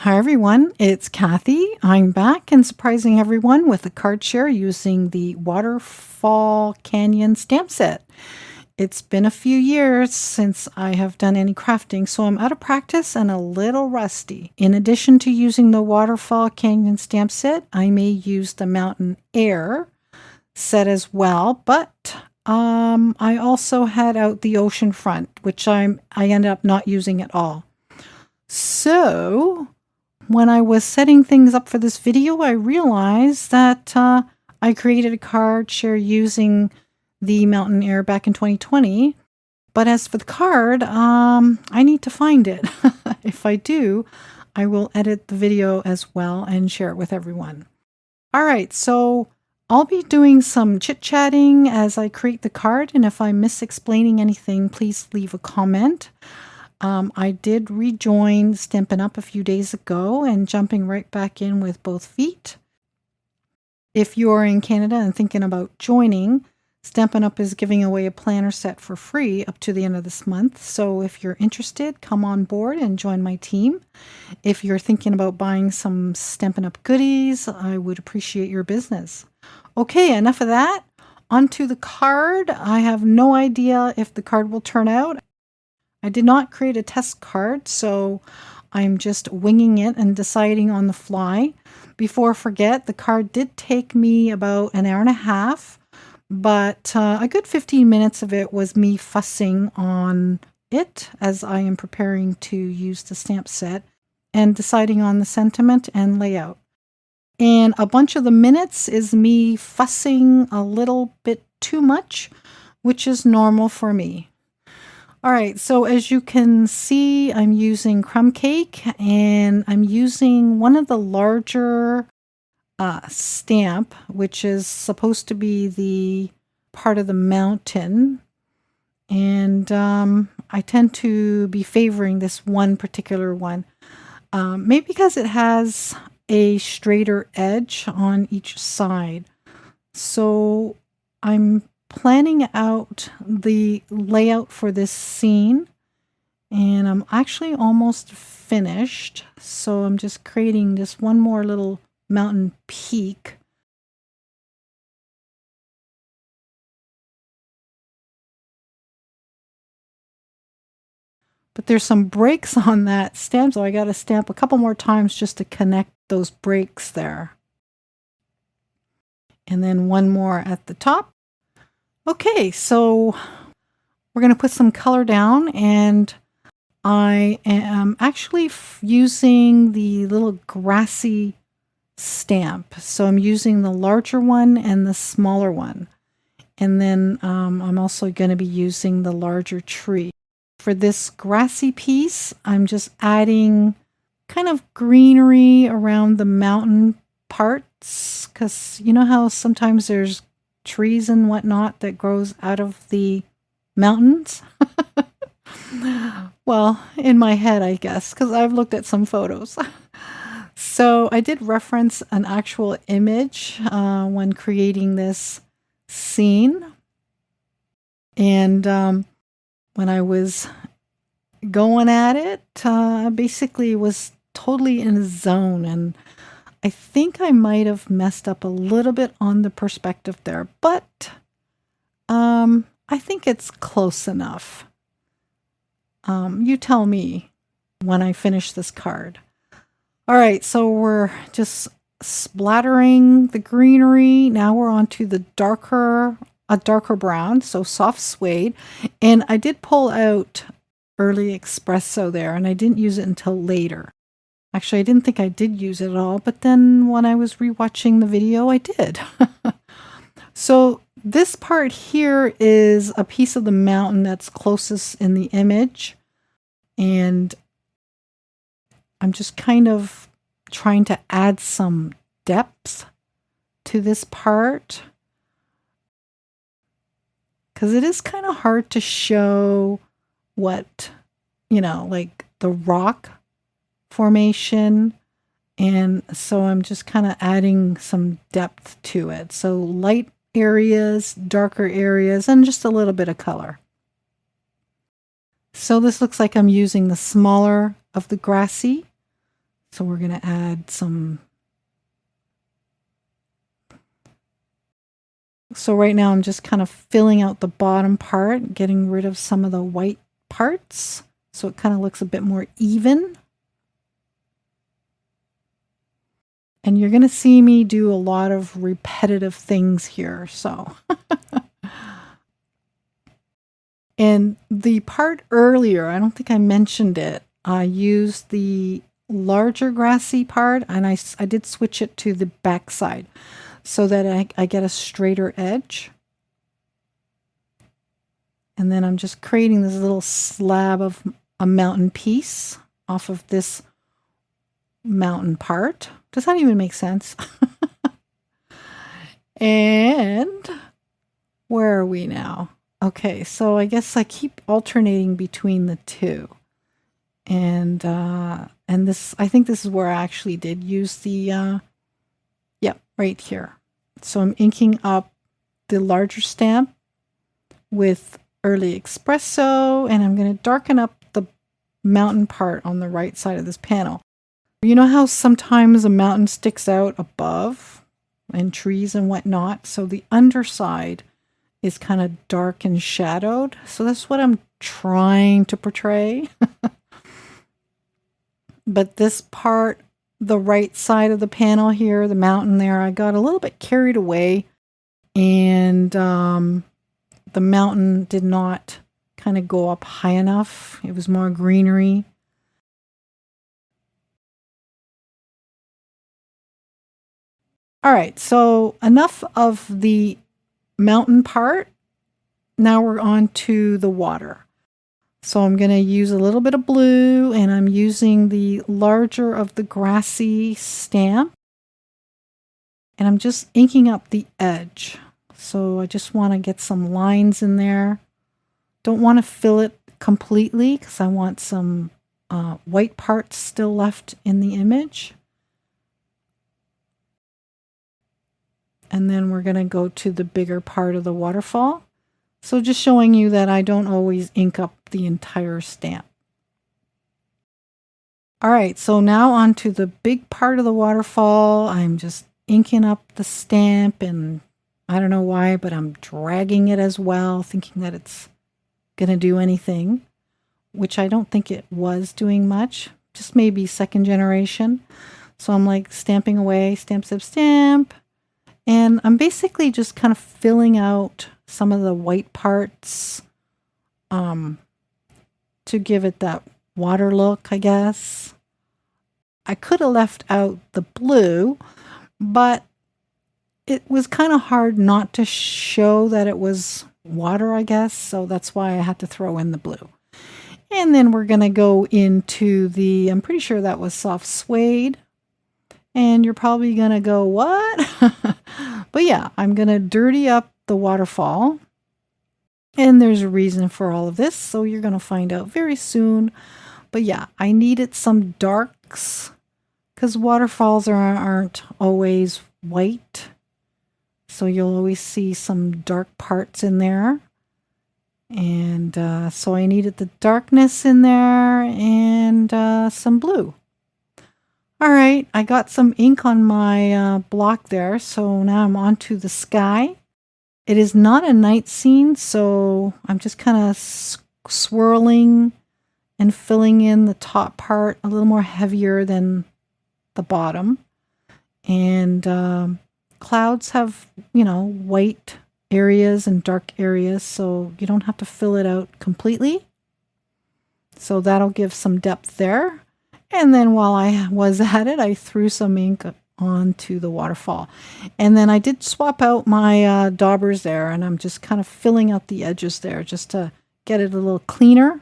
Hi everyone, it's Kathy. I'm back and surprising everyone with a card share using the Waterfall Canyon stamp set. It's been a few years since I have done any crafting, so I'm out of practice and a little rusty. In addition to using the Waterfall Canyon stamp set, I may use the Mountain Air set as well, but I also had out the Ocean Front, which I ended up not using at all. So when I was setting things up for this video, I realized that I created a card share using the Mountain Air back in 2020. But as for the card, I need to find it. If I do, I will edit the video as well and share it with everyone. All right, so I'll be doing some chit-chatting as I create the card, and if I'm misexplaining anything, please leave a comment. I did rejoin Stampin' Up! A few days ago and jumping right back in with both feet. If you're in Canada and thinking about joining, Stampin' Up! Is giving away a planner set for free up to the end of this month. So if you're interested, come on board and join my team. If you're thinking about buying some Stampin' Up! Goodies, I would appreciate your business. Okay, enough of that. Onto the card. I have no idea if the card will turn out. I did not create a test card, so I'm just winging it and deciding on the fly. Before I forget, the card did take me about an hour and a half, but a good 15 minutes of it was me fussing on it as I am preparing to use the stamp set and deciding on the sentiment and layout. And a bunch of the minutes is me fussing a little bit too much, which is normal for me. All right, so as you can see, I'm using crumb cake and I'm using one of the larger stamp, which is supposed to be the part of the mountain. And I tend to be favoring this one particular one, maybe because it has a straighter edge on each side. So I'm planning out the layout for this scene, and I'm actually almost finished. So I'm just creating this one more little mountain peak. But there's some breaks on that stamp, so I got to stamp a couple more times just to connect those breaks there. And then one more at the top. Okay, so we're going to put some color down, and I am actually using the little grassy stamp. So I'm using the larger one and the smaller one. And then I'm also going to be using the larger tree. For this grassy piece, I'm just adding kind of greenery around the mountain parts, because you know how sometimes there's trees and whatnot that grows out of the mountains? Well, in my head, I guess, because I've looked at some photos. So I did reference an actual image when creating this scene. And when I was going at it, basically was totally in a zone. And I think I might have messed up a little bit on the perspective there, but I think it's close enough. You tell me when I finish this card. All right, so we're just splattering the greenery. Now we're on to the a darker brown, so soft suede. And I did pull out early espresso there, and I didn't use it until later. Actually, I didn't think I did use it at all, but then when I was rewatching the video, I did. So this part here is a piece of the mountain that's closest in the image. And I'm just kind of trying to add some depth to this part, because it is kind of hard to show what, like the rock formation. And so I'm just kind of adding some depth to it. So light areas, darker areas, and just a little bit of color. So this looks like I'm using the smaller of the grassy. So we're going to add some. So right now I'm just kind of filling out the bottom part, getting rid of some of the white parts so it kind of looks a bit more even. And you're going to see me do a lot of repetitive things here. So, and the part earlier, I don't think I mentioned it. I used the larger grassy part and I did switch it to the back side so that I get a straighter edge. And then I'm just creating this little slab of a mountain piece off of this mountain part. Does that even make sense? And where are we now? Okay, so I guess I keep alternating between the two. And this, I think this is where I actually did use the, yep, right here. So I'm inking up the larger stamp with Early Espresso, and I'm going to darken up the mountain part on the right side of this panel. You know how sometimes a mountain sticks out above and trees and whatnot? So the underside is kind of dark and shadowed. So that's what I'm trying to portray. But this part, the right side of the panel here, the mountain there, I got a little bit carried away, and the mountain did not kind of go up high enough. It was more greenery. All right, so enough of the mountain part. Now we're on to the water. So I'm going to use a little bit of blue, and I'm using the larger of the grassy stamp. And I'm just inking up the edge. So I just want to get some lines in there. Don't want to fill it completely because I want some white parts still left in the image. And then we're going to go to the bigger part of the waterfall. So just showing you that I don't always ink up the entire stamp. All right, so now on to the big part of the waterfall. I'm just inking up the stamp, and I don't know why, but I'm dragging it as well, thinking that it's going to do anything, which I don't think it was doing much, just maybe second generation. So I'm like stamping away, stamp, stamp, stamp. And I'm basically just kind of filling out some of the white parts to give it that water look, I guess. I could have left out the blue, but it was kind of hard not to show that it was water, I guess. So that's why I had to throw in the blue. And then we're going to go into the, I'm pretty sure that was soft suede. And you're probably going to go, what? But yeah, I'm going to dirty up the waterfall. And there's a reason for all of this, so you're going to find out very soon. But yeah, I needed some darks because waterfalls aren't always white. So you'll always see some dark parts in there. And so I needed the darkness in there and some blue. All right, I got some ink on my block there, so now I'm on to the sky. It is not a night scene, so I'm just kind of swirling and filling in the top part a little more heavier than the bottom. And clouds have, white areas and dark areas, so you don't have to fill it out completely. So that'll give some depth there. And then while I was at it, I threw some ink onto the waterfall. And then I did swap out my daubers there, and I'm just kind of filling out the edges there just to get it a little cleaner.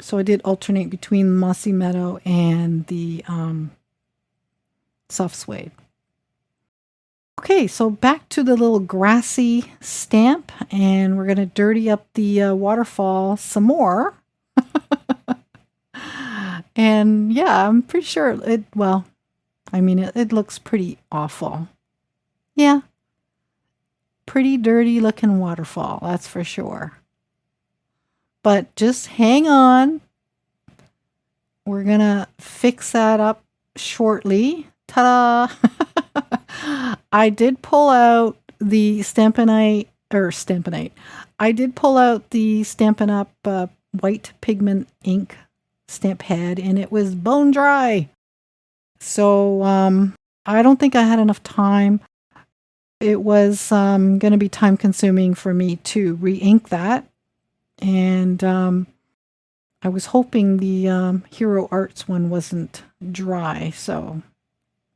So I did alternate between Mossy Meadow and the soft suede. Okay, so back to the little grassy stamp, and we're going to dirty up the waterfall some more. And yeah, I'm pretty sure it looks pretty awful. Yeah. Pretty dirty looking waterfall, that's for sure. But just hang on. we're going to fix that up shortly. Ta-da! I did pull out the Stampinite. I did pull out the Stampin' Up! White pigment ink stamp head, and it was bone dry. So I don't think I had enough time. It was going to be time consuming for me to re-ink that. And I was hoping the Hero Arts one wasn't dry, so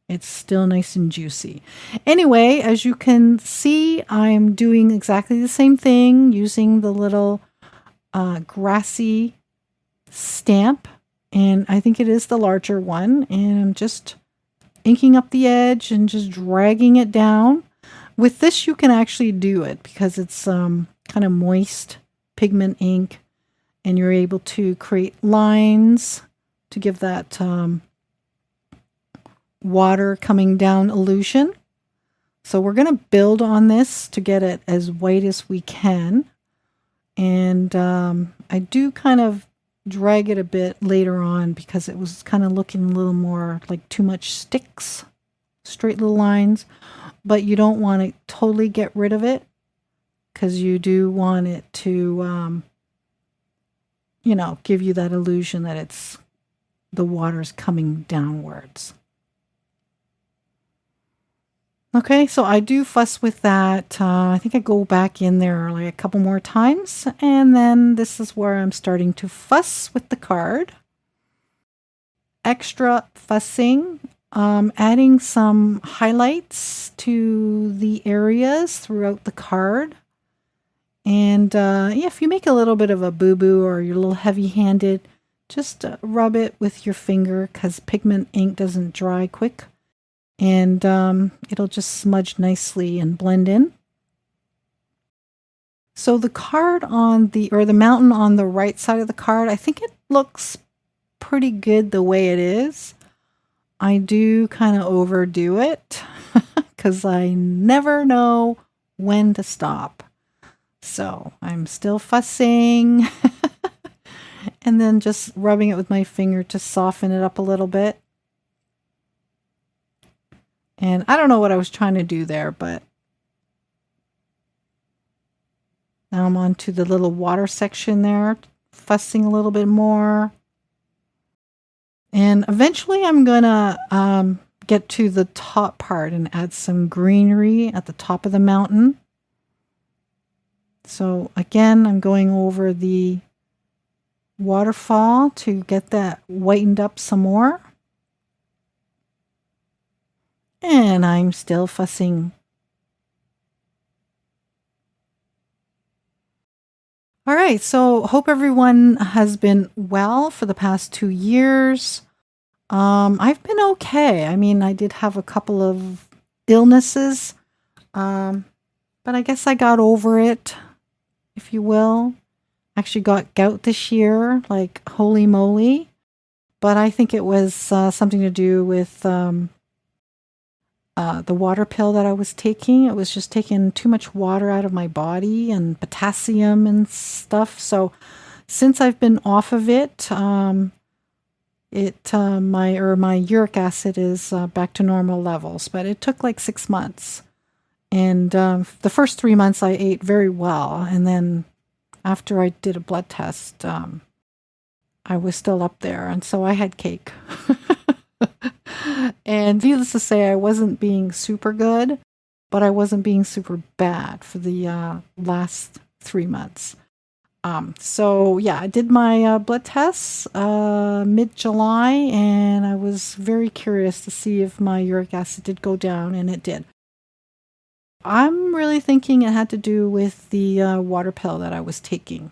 it's still nice and juicy. Anyway, as you can see, I'm doing exactly the same thing using the little grassy stamp, and I think it is the larger one, and I'm just inking up the edge and just dragging it down. With this, you can actually do it because it's kind of moist pigment ink, and you're able to create lines to give that water coming down illusion. So we're going to build on this to get it as white as we can. And I do kind of drag it a bit later on because it was kind of looking a little more like too much sticks, straight little lines. But you don't want to totally get rid of it because you do want it to, give you that illusion that the water's coming downwards. Okay, so I do fuss with that. I think I go back in there like a couple more times, and then this is where I'm starting to fuss with the card. Extra fussing, adding some highlights to the areas throughout the card. And if you make a little bit of a boo-boo or you're a little heavy-handed, just rub it with your finger because pigment ink doesn't dry quick. And it'll just smudge nicely and blend in. So the card the mountain on the right side of the card, I think it looks pretty good the way it is. I do kind of overdo it because I never know when to stop. So I'm still fussing and then just rubbing it with my finger to soften it up a little bit. And I don't know what I was trying to do there, but now I'm on to the little water section there, fussing a little bit more. And eventually I'm going to get to the top part and add some greenery at the top of the mountain. So again, I'm going over the waterfall to get that whitened up some more. And I'm still fussing. All right, so hope everyone has been well for the past 2 years. I've been okay. I mean, I did have a couple of illnesses, but I guess I got over it, if you will. Actually got gout this year, like holy moly. But I think it was something to do with the water pill that I was taking. It was just taking too much water out of my body and potassium and stuff. So since I've been off of it, my uric acid is back to normal levels. But it took like 6 months. And the first 3 months I ate very well. And then after I did a blood test, I was still up there. And so I had cake. And needless to say, I wasn't being super good, but I wasn't being super bad for the last 3 months. So yeah, I did my blood tests mid-July, and I was very curious to see if my uric acid did go down, and it did. I'm really thinking it had to do with the water pill that I was taking.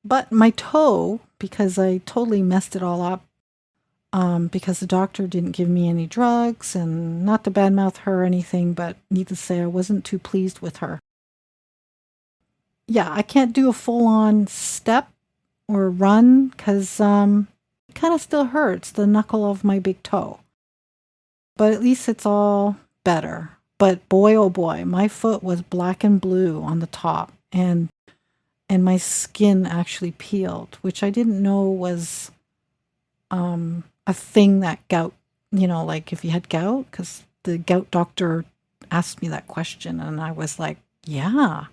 But my toe, because I totally messed it all up, because the doctor didn't give me any drugs, and not to badmouth her or anything, but needless to say, I wasn't too pleased with her. Yeah, I can't do a full-on step or run because it kind of still hurts, the knuckle of my big toe. But at least it's all better. But boy, oh boy, my foot was black and blue on the top, and my skin actually peeled, which I didn't know was a thing that gout, like if you had gout, because the gout doctor asked me that question and I was like, yeah.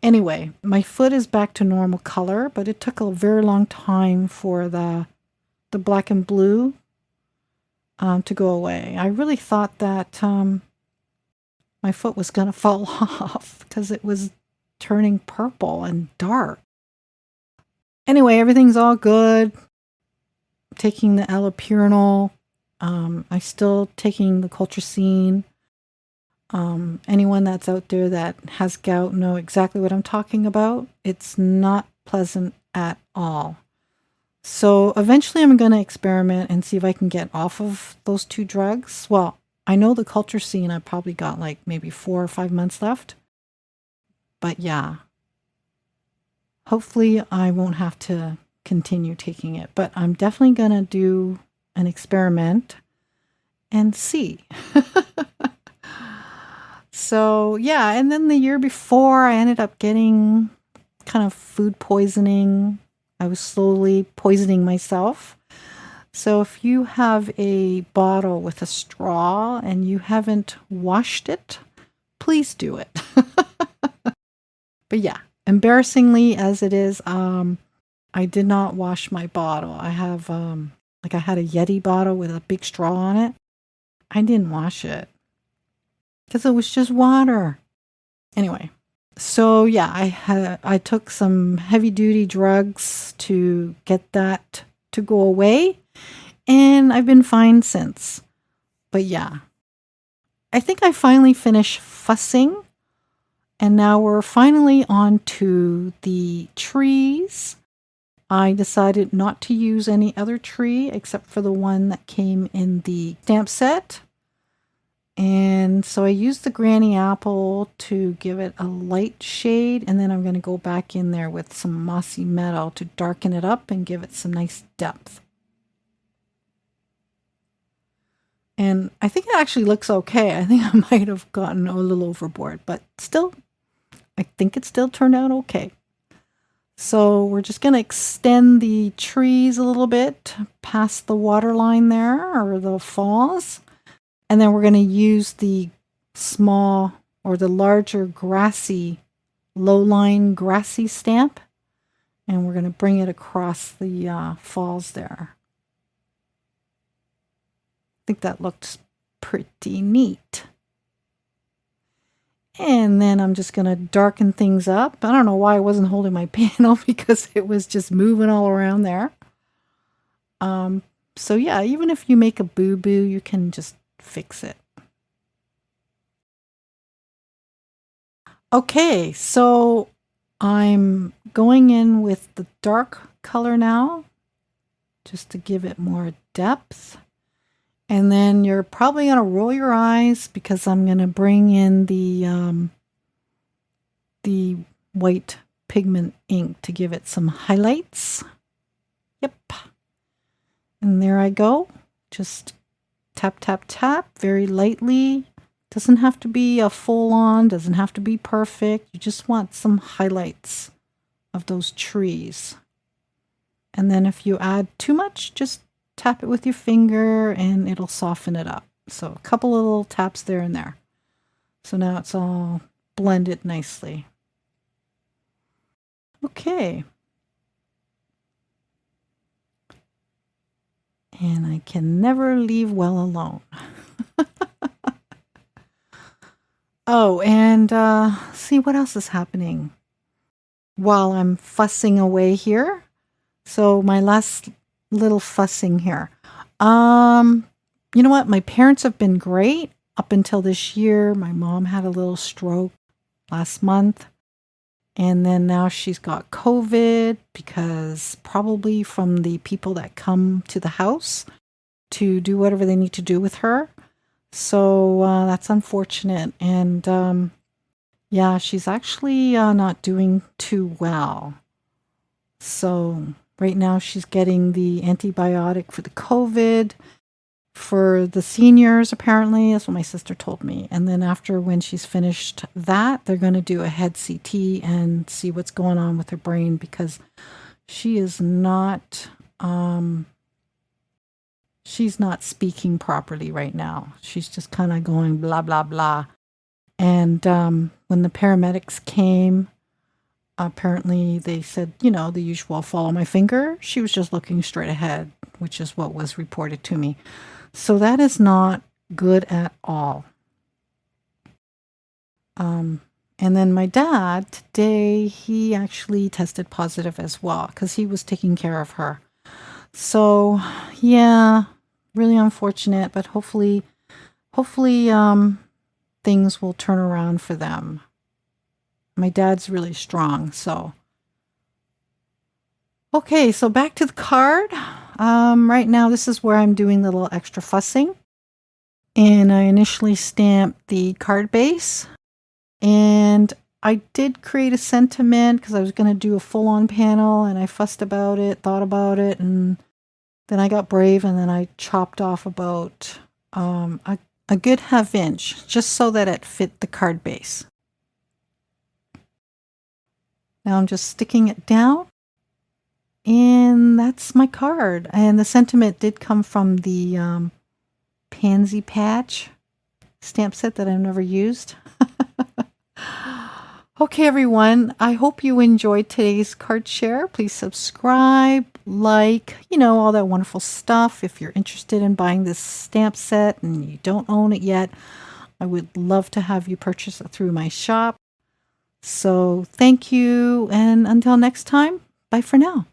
Anyway, my foot is back to normal color, but it took a very long time for the black and blue to go away. I really thought that my foot was going to fall off because it was turning purple and dark. Anyway, everything's all good. Taking the allopurinol. I'm still taking the colchicine. Anyone that's out there that has gout know exactly what I'm talking about. It's not pleasant at all. So eventually I'm going to experiment and see if I can get off of those two drugs. Well, I know the colchicine, I've probably got like maybe 4 or 5 months left. But yeah, hopefully I won't have to continue taking it. But I'm definitely going to do an experiment and see. So yeah, and then the year before I ended up getting kind of food poisoning. I was slowly poisoning myself. So if you have a bottle with a straw and you haven't washed it, please do it. But yeah, embarrassingly as it is, I did not wash my bottle. I have I had a Yeti bottle with a big straw on it. I didn't wash it because it was just water. Anyway, so yeah, I took some heavy duty drugs to get that to go away, and I've been fine since. But yeah, I think I finally finished fussing, and now we're finally on to the trees. I decided not to use any other tree except for the one that came in the stamp set. And so I used the granny apple to give it a light shade, and then I'm going to go back in there with some mossy meadow to darken it up and give it some nice depth. And I think it actually looks okay. I think I might have gotten a little overboard, but still, I think it still turned out okay. So we're just going to extend the trees a little bit past the water line there, or the falls. And then we're going to use the small or the larger grassy, low-line grassy stamp. And we're going to bring it across the falls there. I think that looks pretty neat. And then I'm just going to darken things up. I don't know why I wasn't holding my panel because it was just moving all around there. So yeah, even if you make a boo-boo, you can just fix it. Okay, so I'm going in with the dark color now, just to give it more depth. And then you're probably going to roll your eyes because I'm going to bring in the white pigment ink to give it some highlights. Yep. And there I go. Just tap, tap, tap very lightly. Doesn't have to be a full on, doesn't have to be perfect. You just want some highlights of those trees. And then if you add too much, just tap it with your finger and it'll soften it up. So a couple little taps there and there. So now it's all blended nicely. Okay. And I can never leave well alone. Oh, and see what else is happening while I'm fussing away here. So my last little fussing here. You know what? My parents have been great up until this year. My mom had a little stroke last month. And then now she's got COVID because probably from the people that come to the house to do whatever they need to do with her. So that's unfortunate. And yeah, she's actually not doing too well. So right now she's getting the antibiotic for the COVID. For the seniors, apparently, that's what my sister told me. And then after, when she's finished that, they're going to do a head CT and see what's going on with her brain because she is not she's not speaking properly right now. She's just kind of going blah, blah, blah. And when the paramedics came, apparently they said, the usual follow my finger. She was just looking straight ahead, which is what was reported to me. So that is not good at all. And then my dad today, he actually tested positive as well because he was taking care of her. So yeah, really unfortunate, but hopefully things will turn around for them. My dad's really strong, so. Okay, so back to the card. Right now, this is where I'm doing a little extra fussing. And I initially stamped the card base. And I did create a sentiment because I was going to do a full-on panel, and I fussed about it, thought about it, and then I got brave, and then I chopped off about a good ½ inch just so that it fit the card base. Now I'm just sticking it down, and that's my card. And the sentiment did come from the Pansy Patch stamp set that I've never used. Okay, everyone, I hope you enjoyed today's card share. Please subscribe, like, all that wonderful stuff. If you're interested in buying this stamp set and you don't own it yet, I would love to have you purchase it through my shop. So thank you, and until next time, bye for now.